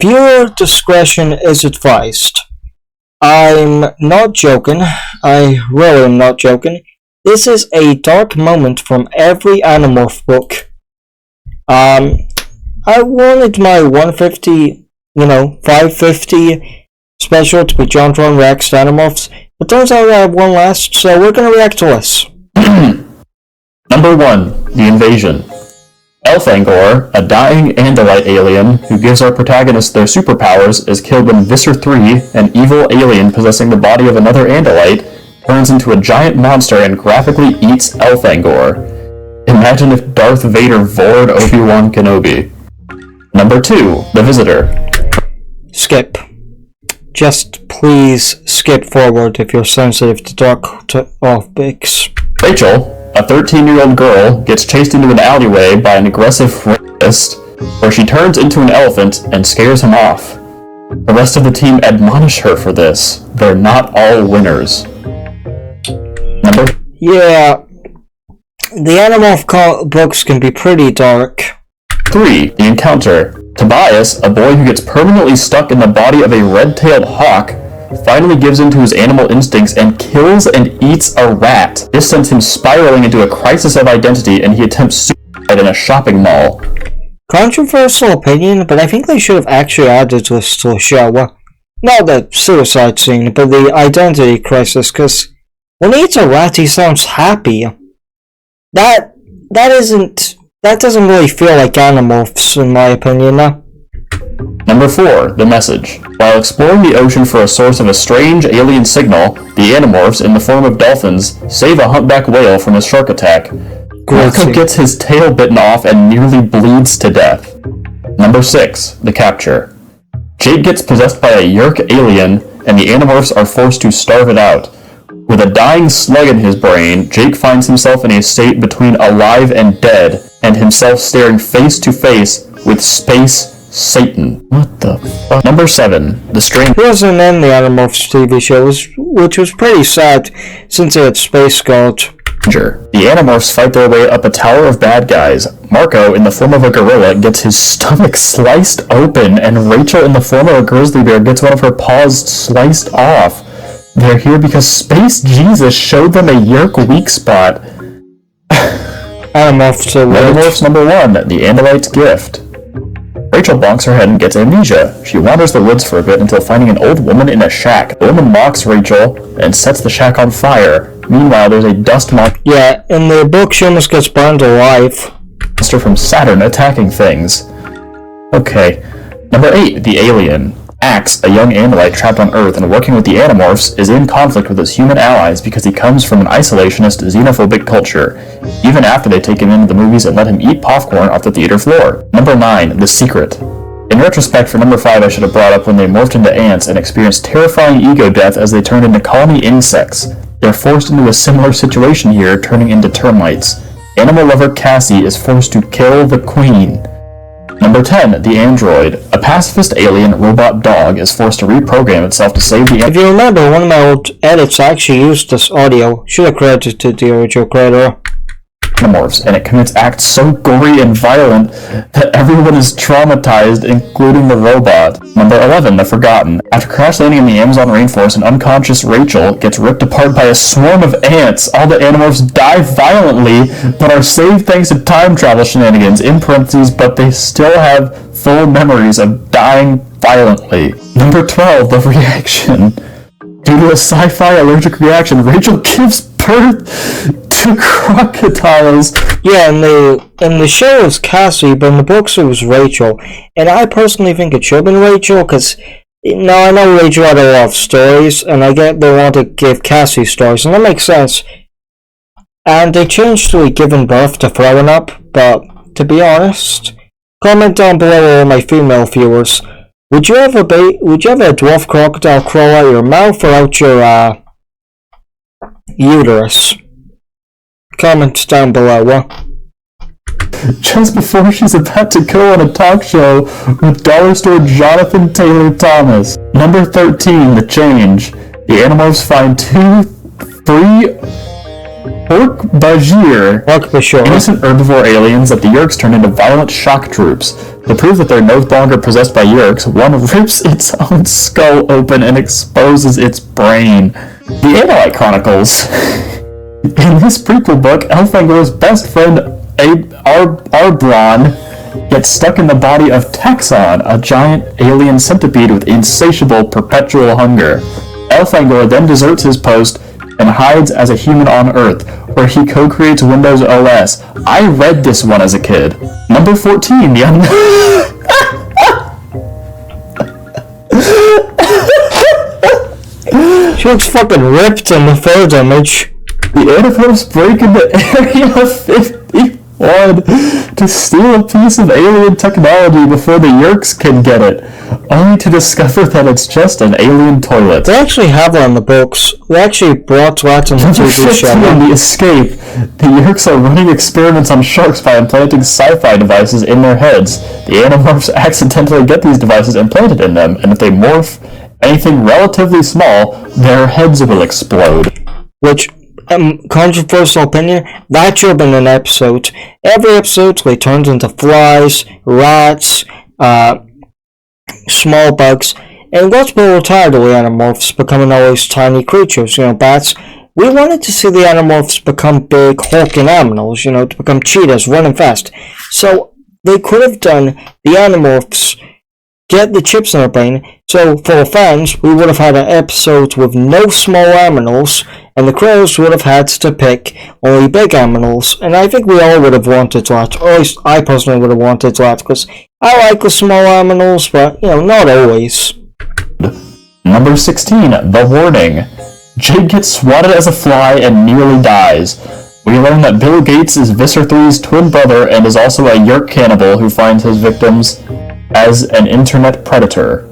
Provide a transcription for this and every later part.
Viewer discretion is advised. I'm not joking. I really am not joking. This is a dark moment from every Animorph book. I wanted my 550 special to be John Reacts to Animorphs, but turns out I have one last, so we're gonna react to this. Number 1. The Invasion. Elfangor, a dying Andalite alien who gives our protagonists their superpowers, is killed when Visser 3, an evil alien possessing the body of another Andalite, turns into a giant monster and graphically eats Elfangor. Imagine if Darth Vader vored Obi-Wan Kenobi. Number 2. The Visitor. Skip. Just please skip forward if you're sensitive to dark topics. Rachel, a 13-year-old girl, gets chased into an alleyway by an aggressive rapist, where she turns into an elephant and scares him off. The rest of the team admonish her for this. They're not all winners. Yeah, the Animorph books can be pretty dark. 3. The Encounter. Tobias, a boy who gets permanently stuck in the body of a red-tailed hawk, finally gives in to his animal instincts and kills and eats a rat. This sends him spiraling into a crisis of identity, and he attempts suicide in a shopping mall. Controversial opinion, but I think they should have actually added this to the show. Not the suicide scene, but the identity crisis, because when he eats a rat, he sounds happy. That doesn't really feel like Animorphs, in my opinion. Number 4. The Message. While exploring the ocean for a source of a strange alien signal, the Animorphs, in the form of dolphins, save a humpback whale from a shark attack. Gorko gets his tail bitten off and nearly bleeds to death. Number 6. The Capture. Jake gets possessed by a Yeerk alien, and the Animorphs are forced to starve it out. With a dying slug in his brain, Jake finds himself in a state between alive and dead, and himself staring face to face with Space Satan. What the fuck? Number 7. The Strange. He wasn't in the Animorphs TV show, which was pretty sad, since he had Space God. The Animorphs fight their way up a tower of bad guys. Marco, in the form of a gorilla, gets his stomach sliced open, and Rachel, in the form of a grizzly bear, gets one of her paws sliced off. They're here because Space Jesus showed them a Yeerk weak spot. Animorphs number 1, the Andalite's Gift. Rachel bonks her head and gets amnesia. She wanders the woods for a bit until finding an old woman in a shack. The woman mocks Rachel and sets the shack on fire. Meanwhile, there's a dust monster. Yeah, in the book, she almost gets burned alive. Monster from Saturn attacking things. Okay. Number 8, the Alien. Axe, a young Andalite trapped on Earth and working with the Animorphs, is in conflict with his human allies because he comes from an isolationist, xenophobic culture, even after they take him into the movies and let him eat popcorn off the theater floor. Number 9, The Secret. In retrospect, for number 5, I should have brought up when they morphed into ants and experienced terrifying ego death as they turned into colony insects. They're forced into a similar situation here, turning into termites. Animal lover Cassie is forced to kill the queen. Number 10, the Android. A pacifist alien robot dog is forced to reprogram itself to save the... If you remember, one of my old edits actually used this audio. Should have credited the original creator. Animorphs, and it commits acts so gory and violent that everyone is traumatized, including the robot. Number 11, the Forgotten. After crash landing in the Amazon rainforest, an unconscious Rachel gets ripped apart by a swarm of ants. All the Animorphs die violently, but are saved thanks to time travel shenanigans, in parentheses, but they still have full memories of dying violently. Number 12, the Reaction. Due to a sci-fi allergic reaction, Rachel gives birth to crocodiles. Yeah, in the show it was Cassie, but in the books it was Rachel. And I personally think it should have been Rachel, because now I know Rachel had a lot of stories, and I get they want to give Cassie stories, and that makes sense. And they changed to giving birth to throwing up, but to be honest, comment down below all my female viewers. Would you have a dwarf crocodile crawl out your mouth or out your uterus? Comment down below. Just before she's about to go on a talk show with dollar store Jonathan Taylor Thomas. Number 13, The Change. The Animorphs find 3 Pork Bajir. Innocent herbivore aliens that the Yeerks turned into violent shock troops. To prove that they're no longer possessed by Yeerks, one rips its own skull open and exposes its brain. The Analite Chronicles. In this prequel book, Elfangor's best friend Arbron gets stuck in the body of Texon, a giant alien centipede with insatiable perpetual hunger. Elfangor then deserts his post and hides as a human on Earth, where he co-creates Windows OS. I read this one as a kid. Number 14, the She looks fucking ripped in the third image. The Animorphs break into Area 51 to steal a piece of alien technology before the Yeerks can get it, only to discover that it's just an alien toilet. They actually have it in the books. They actually brought that in the TV show. In The Escape, the Yeerks are running experiments on sharks by implanting sci-fi devices in their heads. The Animorphs accidentally get these devices implanted in them, and if they morph anything relatively small, their heads will explode. Which, controversial opinion, that should have been an episode. Every episode they turned into flies, rats, small bugs, and got people tired of the Animorphs becoming always tiny creatures, bats. We wanted to see the Animorphs become big, hulking animals, to become cheetahs, running fast. So, they could have done the Animorphs get the chips in their brain, so for the fans, we would have had an episode with no small animals, and the creators would have had to pick only big animals, and I think we all would have wanted that, or at least I personally would have wanted that, because I like the small animals, but, not always. Number 16, The Warning. Jake gets swatted as a fly and nearly dies. We learn that Bill Gates is Visser 3's twin brother and is also a Yeerk cannibal who finds his victims as an internet predator.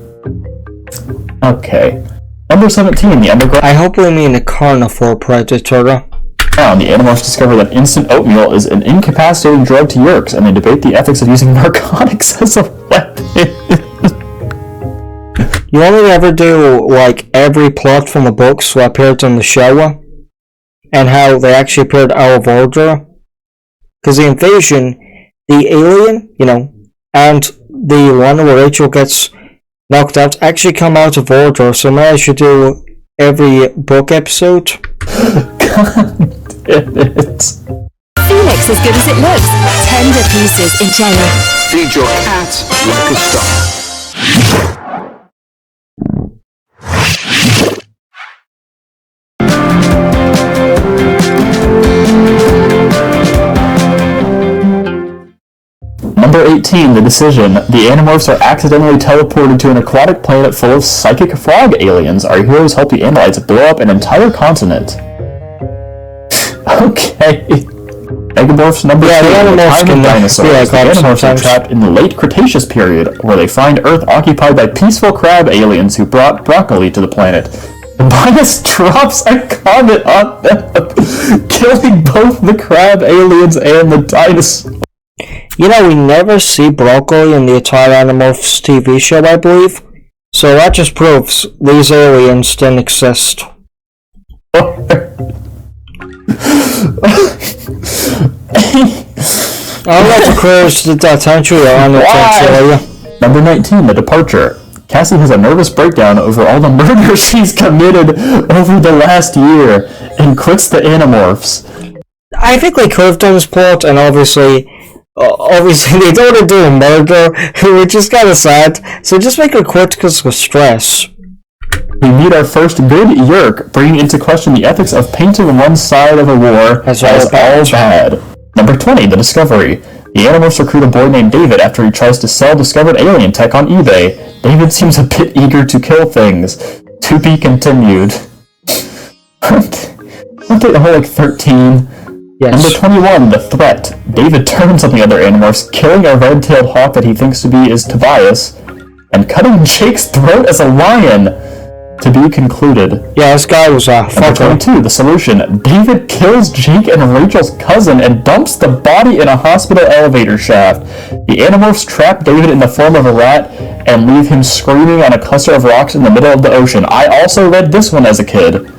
Okay. Number 17, the underground. I hope we mean a carnivore predator. The Animorphs discover that instant oatmeal is an incapacitating drug to Yeerks, and they debate the ethics of using narcotics as a weapon. You only ever do, every plot from the books that appeared in the show, and how they actually appeared out of order. Because the invasion, the alien, and the one where Rachel gets knocked out actually come out of order, so maybe I should do every book episode. God damn it. Phoenix as good as it looks. Tender pieces in jelly. Feed your cat like a star. Number 18, The Decision. The Animorphs are accidentally teleported to an aquatic planet full of psychic frog aliens. Our heroes help the Animalites blow up an entire continent. Okay. Megamorphs number 2, the Animorphs Time of Dinosaurs. The Animorphs are trapped in the late Cretaceous period, where they find Earth occupied by peaceful crab aliens who brought broccoli to the planet. Tobias drops a comet on them, killing both the crab aliens and the dinosaurs. We never see broccoli in the entire Animorphs TV show, I believe. So that just proves these aliens didn't exist. I'll let the creators did that century on the Number 19, The Departure. Cassie has a nervous breakdown over all the murders she's committed over the last year and quits the Animorphs. I think they could have done this plot, and obviously they don't want to do a murder, which is kind of sad, so just make her quit because of stress. We meet our first good Yeerk, bringing into question the ethics of painting one side of a war as all bad. Number 20, The Discovery. The Animorphs recruit a boy named David after he tries to sell discovered alien tech on eBay. David seems a bit eager to kill things. To be continued. Aren't they all 13? Yes. Number 21, The Threat. David turns on the other Animorphs, killing a red-tailed hawk that he thinks to be is Tobias, and cutting Jake's throat as a lion. To be concluded. Yeah, this guy was a fucker. Number 22, The Solution. David kills Jake and Rachel's cousin and dumps the body in a hospital elevator shaft. The Animorphs trap David in the form of a rat and leave him screaming on a cluster of rocks in the middle of the ocean. I also read this one as a kid.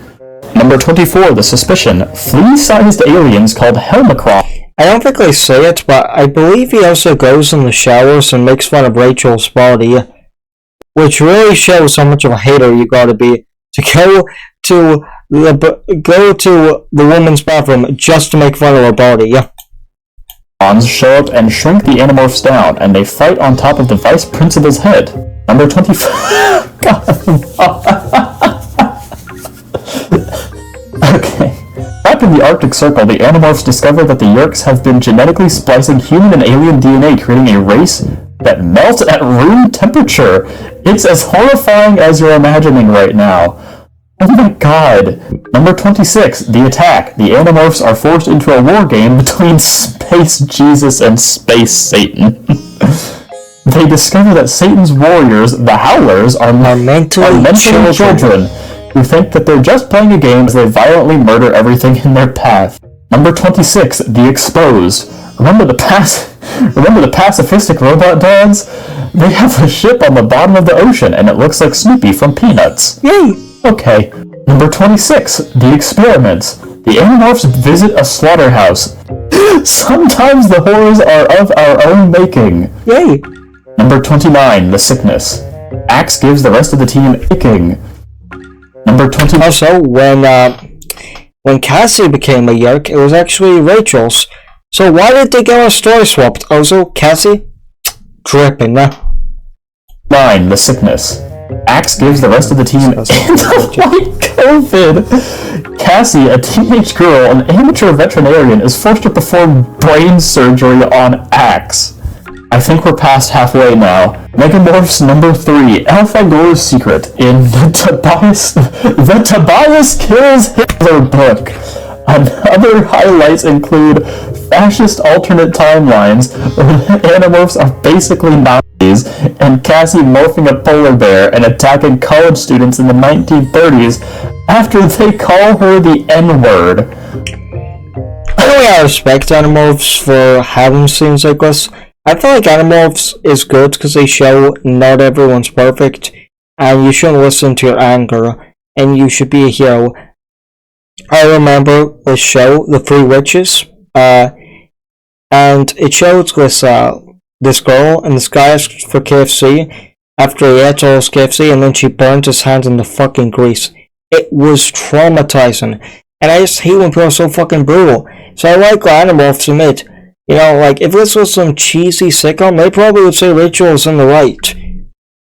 Number Number 24, The Suspicion. Flea-sized aliens called Helmacroft. I don't think they say it, but I believe he also goes in the showers and makes fun of Rachel's body, which really shows how much of a hater you gotta be to go to the woman's bathroom just to make fun of her body. Show up and shrink the Animorphs down, and they fight on top of the vice principal's head. Number 25. Okay. Up in the Arctic Circle, the Animorphs discover that the Yeerks have been genetically splicing human and alien DNA, creating a race that melts at room temperature. It's as horrifying as you're imagining right now. Oh my god. Number 26, The Attack. The Animorphs are forced into a war game between Space Jesus and Space Satan. They discover that Satan's warriors, the Howlers, are mentally children who think that they're just playing a game as they violently murder everything in their path. Number 26, The Exposed. Remember the pacifistic robot dogs? They have a ship on the bottom of the ocean, and it looks like Snoopy from Peanuts. Yay! Okay. Number 26, The Experiments. The Animorphs visit a slaughterhouse. Sometimes the horrors are of our own making. Yay! Number 29, The Sickness. Axe gives the rest of the team aching. Number 20. Also, when Cassie became a Yeerk, it was actually Rachel's. So why did they get our story swapped? Also, Cassie? Dripping, 9, The Sickness. Axe gives the rest of the team white COVID. Cassie, a teenage girl, an amateur veterinarian, is forced to perform brain surgery on Axe. I think we're past halfway now. Megamorphs number 3, Alphagore's Secret, in the Tobias Kills Hitler book. Other highlights include fascist alternate timelines, where the Animorphs are basically Nazis, and Cassie morphing a polar bear and attacking college students in the 1930s after they call her the N-word. I respect Animorphs for having scenes like this. I feel like Animorphs is good because they show not everyone's perfect, and you shouldn't listen to your anger, and you should be a hero. I remember the show, The Three Witches, and it showed this girl, and this guy asked for KFC after he ate all his KFC, and then she burned his hand in the fucking grease. It was traumatizing, and I just hate when people are so fucking brutal. So I like what Animorphs admit. You know, like, if this was some cheesy sitcom, they probably would say Rachel is in the right.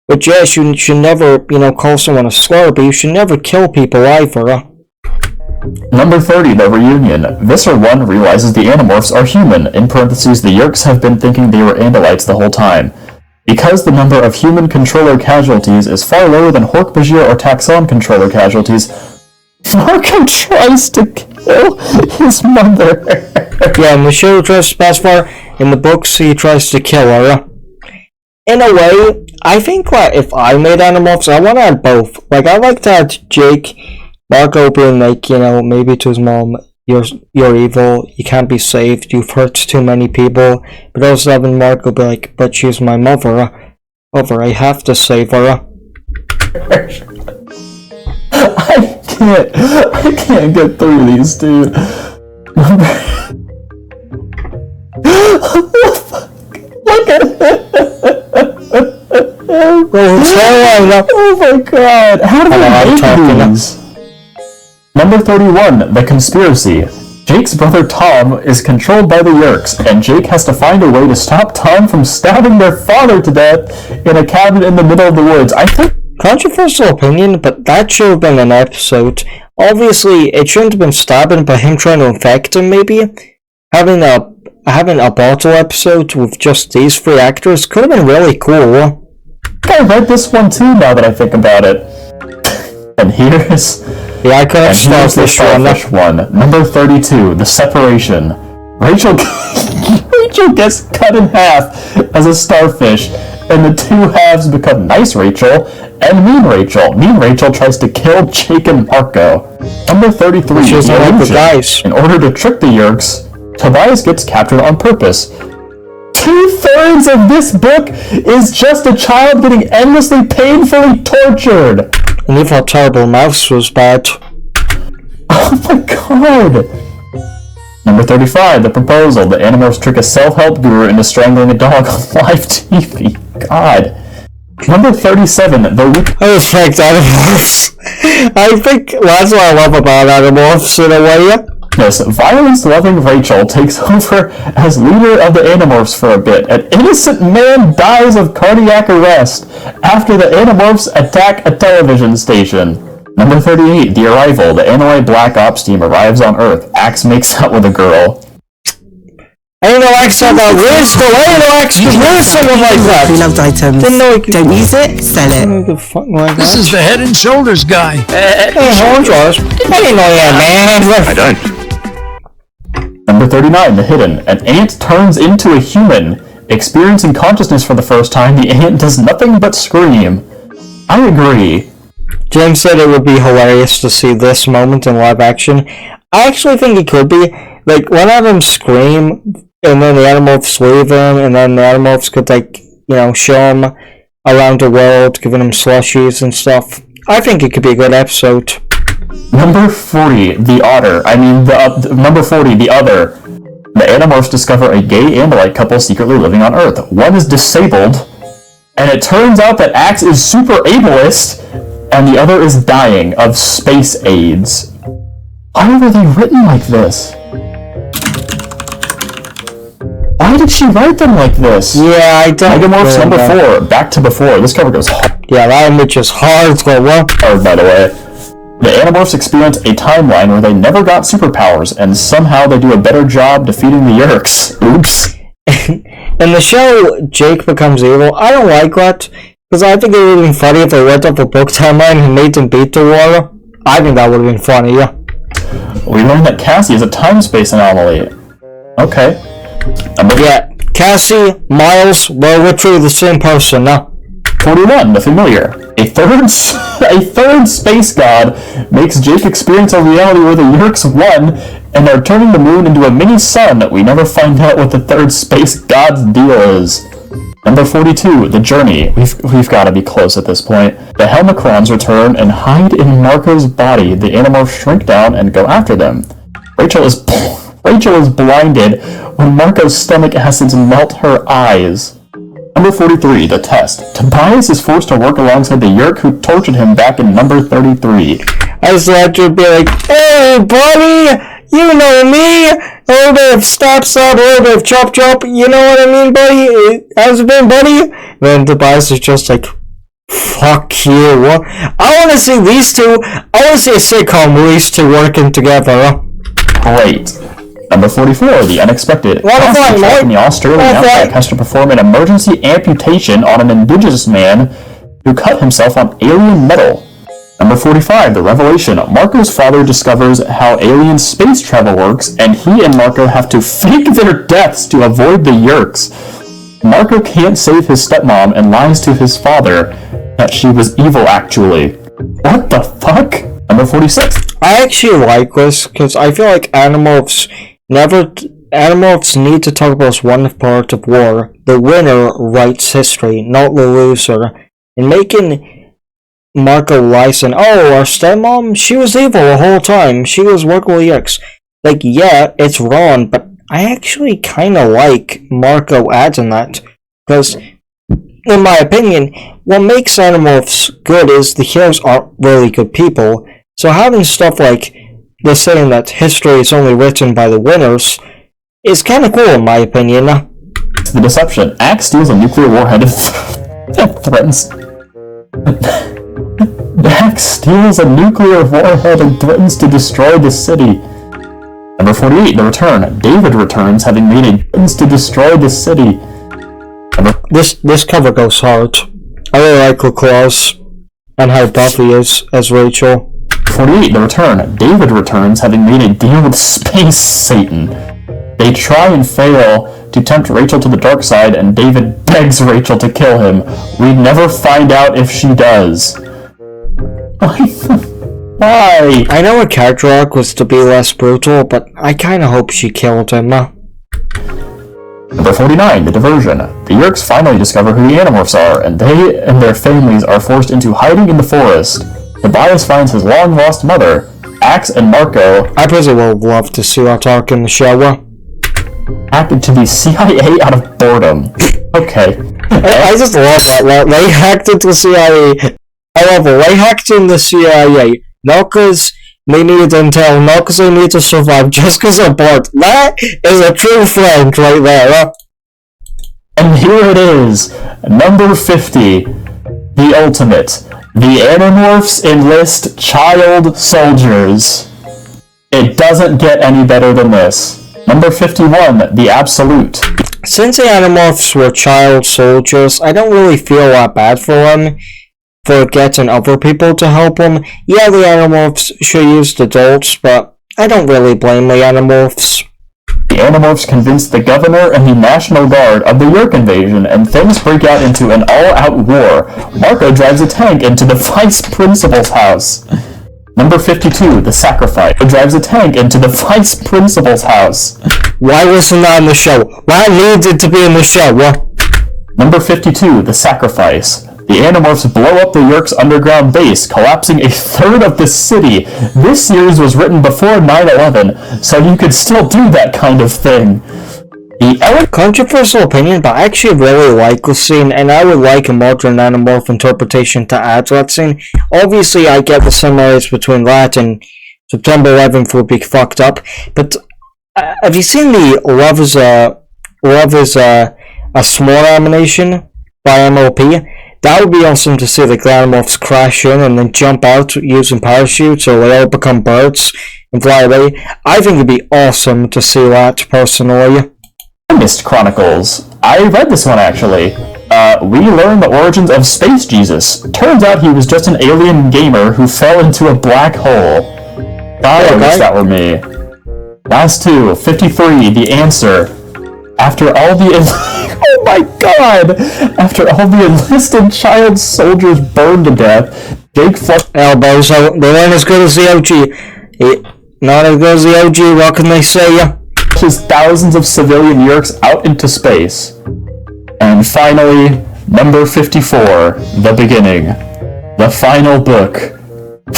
But yes, you should never, call someone a slur, but you should never kill people either. Number 30, The Reunion. Visser 1 realizes the Animorphs are human. In parentheses, the Yeerks have been thinking they were Andalites the whole time. Because the number of human controller casualties is far lower than Hork-Bajir or Taxon controller casualties, Marco tries to kill his mother. Yeah, in the show he tries to pass far. In the books, he tries to kill her. In a way, I think that if I made Animorphs, I want to add both. Like, I like to add Jake, Marco being like, maybe to his mom, you're evil, you can't be saved, you've hurt too many people. But also having Marco be like, but she's my mother, I have to save her. I can't get through these, dude. Look at it. Oh my god. How do they make these? Number 31, The Conspiracy. Jake's brother Tom is controlled by the Yeerks, and Jake has to find a way to stop Tom from stabbing their father to death in a cabin in the middle of the woods. I think controversial opinion, but that should have been an episode. Obviously, it shouldn't have been stabbing, but him trying to infect him, maybe. Having a bottle episode with just these 3 actors could have been really cool. I read this one too, now that I think about it. And here's the starfish one. Number 32, The Separation. Rachel gets cut in half as a starfish, and the two halves become Nice Rachel and Mean Rachel. Mean Rachel tries to kill Jake and Marco. Number 33, The Illusion. In order to trick the Yeerks, Tobias gets captured on purpose. 2/3 of this book is just a child getting endlessly painfully tortured. And you thought Terrible Mouse was bad. Oh my god! Number 35, the proposal. The Animorphs trick a self-help guru into strangling a dog on live TV. God. Number 37, the I respect Animorphs. I think that's what I love about Animorphs in a way. Yes, violence-loving Rachel takes over as leader of the Animorphs for a bit. An innocent man dies of cardiac arrest after the Animorphs attack a television station. Number 38, the arrival. The Anoy Black Ops team arrives on Earth. Axe makes out with a girl. I didn't know Axe had that weird skill. I didn't know Axe could use something like that. Beloved items. Didn't know he could. Don't use it, sell it. This is the Head and Shoulders guy. Hey, hold yours. I didn't know that, man. I don't. Number 39, the hidden. An ant turns into a human. Experiencing consciousness for the first time, the ant does nothing but scream. I agree. James said it would be hilarious to see this moment in live action. I actually think it could be. Like, one of them scream, and then the Animorphs leave him, and then the Animorphs could, like, you know, show him around the world, giving him slushies and stuff. I think it could be a good episode. Number 40, the otter. Number 40, the other. The Animorphs discover a gay Andalite couple secretly living on Earth. One is disabled, and it turns out that Axe is super ableist, and the other is dying of space AIDS. Why were they written like this? Why did she write them like this? Yeah, I don't Animorphs really number know. 4, back to before. This cover goes hard, Yeah, that image is hardcore. by the way. The Animorphs experience a timeline where they never got superpowers, and somehow they do a better job defeating the Yeerks. Oops. In the show, Jake becomes evil. I don't like that, because I think it would have been funny if they went up a book timeline and made them beat the war. I think that would have been funny, yeah. We learned that Cassie is a time-space anomaly. Okay. Yeah, Cassie, Miles, well, we're truly the same person now. 41, the familiar. A third space god makes Jake experience a reality where the Yeerks won and are turning the moon into a mini sun. We never find out what the third space god's deal is. Number 42, the journey. We've got to be close at this point. The Helmicrons return and hide in Marco's body. The Animorphs shrink down and go after them. Rachel is blinded when Marco's stomach acids melt her eyes. Number 43, the test. Tobias is forced to work alongside the Yeerk who tortured him back in number 33. I just like to be like, hey, buddy, you know me. A little bit of stop, a little bit of chop, you know what I mean, buddy? How's it been, buddy? Then Tobias is just like, fuck you. I want to see these two, I want to see a sitcom where these two working together. Great. Number 44, the unexpected. Cassie, trapped in the Australian outback, has to perform an emergency amputation on an indigenous man who cut himself on alien metal. Number 45, the revelation. Marco's father discovers how alien space travel works, and he and Marco have to fake their deaths to avoid the Yeerks. Marco can't save his stepmom and lies to his father that she was evil actually. What the fuck? Number 46. I actually like this, because I feel like Animorphs need to talk about this one part of war. The winner writes history, not the loser. And making Marco Lyson, oh, our stepmom, she was evil the whole time. She was working with Yeerks. Like, yeah, it's wrong, but I actually kind of like Marco adding that. Because, in my opinion, what makes Animorphs good is the heroes aren't really good people. So having stuff like the saying that history is only written by the winners is kind of cool in my opinion. The deception. Axe steals a nuclear warhead and threatens... Axe steals a nuclear warhead and threatens to destroy the city. Number 48, the return. David returns, having made a threatens to destroy the city. This cover goes hard. I really like her claws and how Buffy is as Rachel. 48, the return. David returns, having made a deal with Space Satan. They try and fail to tempt Rachel to the dark side, and David begs Rachel to kill him. We never find out if she does. Why? I know her character arc was to be less brutal, but I kinda hope she killed him. Number 49, the diversion. The Yeerks finally discover who the Animorphs are, and they and their families are forced into hiding in the forest. Tobias finds his long-lost mother. Axe and Marco I personally would love to see our talk in the shower. hacked into the CIA out of boredom. Okay. I just love that. They hacked into the CIA. However, they hacked into the CIA not because they needed intel, not because they needed to survive, just because they're bored. That is a true friend right there. Huh? And here it is, number 50, the ultimate. The Animorphs enlist child soldiers. It doesn't get any better than this. Number 51, the absolute. Since the Animorphs were child soldiers, I don't really feel that bad for them, for getting other people to help them. Yeah, the Animorphs should use adults, but I don't really blame the Animorphs. The Animorphs convince the governor and the National Guard of the Yeerk invasion, and things break out into an all-out war. Marco drives a tank into the vice principal's house. Number 52, the sacrifice. Drives a tank into the vice principal's house. Why wasn't that in the show? That needed to be in the show. What? Number 52, the sacrifice. The Animorphs blow up the Yeerk's underground base, collapsing a third of the city. This series was written before 9/11, so you could still do that kind of thing. Controversial opinion, but I actually really like the scene, and I would like a modern Animorph interpretation to add to that scene. Obviously, I get the similarities between that and September 11th would be fucked up, but have you seen the Love is a Small animation by MLP? That would be awesome to see the Animorphs crash in and then jump out using parachutes, or they all become birds and fly away. I think it'd be awesome to see that, personally. Mist Chronicles. I read this one, actually. We learn the origins of Space Jesus. Turns out he was just an alien gamer who fell into a black hole. I wish that were me. Last two. 53, the answer. After all the... oh my god! After all the enlisted child soldiers burned to death, Jake Elbows, they weren't as good as the OG. Not as good as the OG, what can they say, yeah? Thousands of civilian Yeerks out into space. And finally, number 54, the beginning. The final book.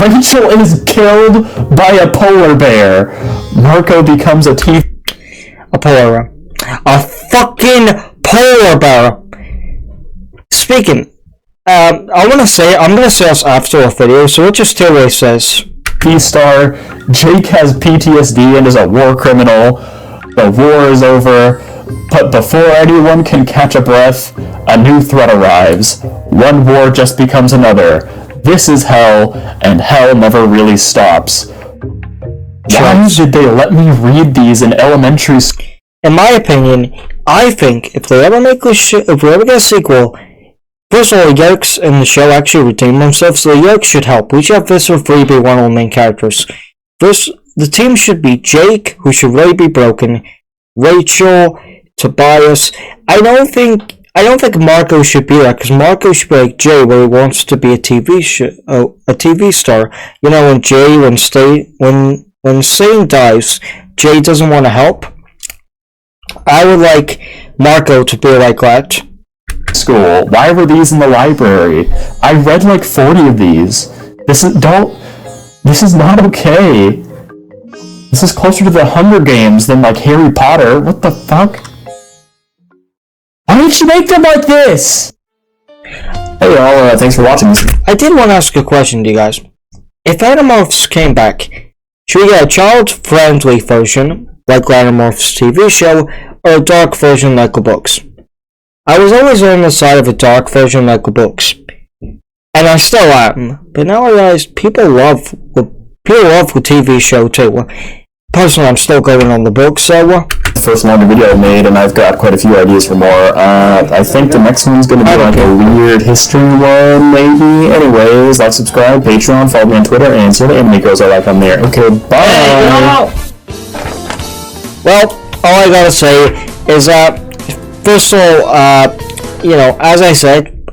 Rachel is killed by a polar bear. Marco becomes a teeth... A polar bear. A fucking polar bear! Speaking, I'm gonna say this after a video, so let's just hear what he says. P-star, Jake has PTSD and is a war criminal. The war is over, but before anyone can catch a breath, a new threat arrives. One war just becomes another. This is hell, and hell never really stops. Why did they let me read these in elementary school? In my opinion, I think if they ever get a sequel, first of all, the Yeerks in the show actually redeem themselves, so the Yeerks should help. We should have this or 3 be one of the main characters. First, the team should be Jake, who should really be broken, Rachel, Tobias. I don't think Marco should be that, because Marco should be like Jay, where he wants to be a TV star. You know, when Stain dies, Jay doesn't want to help. I would like Marco to be like that. School. Why were these in the library? I read like 40 of these. This is not okay. This is closer to the Hunger Games than like Harry Potter. What the fuck? Why did you make them like this? Hey y'all, thanks for watching this. I did want to ask a question to you guys. If Animorphs came back, should we get a child-friendly version, like Animorphs TV show, or a dark version like the books? I was always on the side of a dark version like the books. And I still am. But now I realize people love the TV show too. Personally, I'm still going on the book, so... The first longer video I made, and I've got quite a few ideas for more. I think the next one's going to be like a weird history one, maybe. Anyways, like, subscribe, Patreon, follow me on Twitter, and see what anime goes I like on there. Okay, bye! Well, all I gotta say is that, first of all, you know, as I said,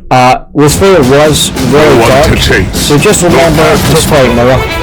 this video was really dark, so just remember, disclaimer.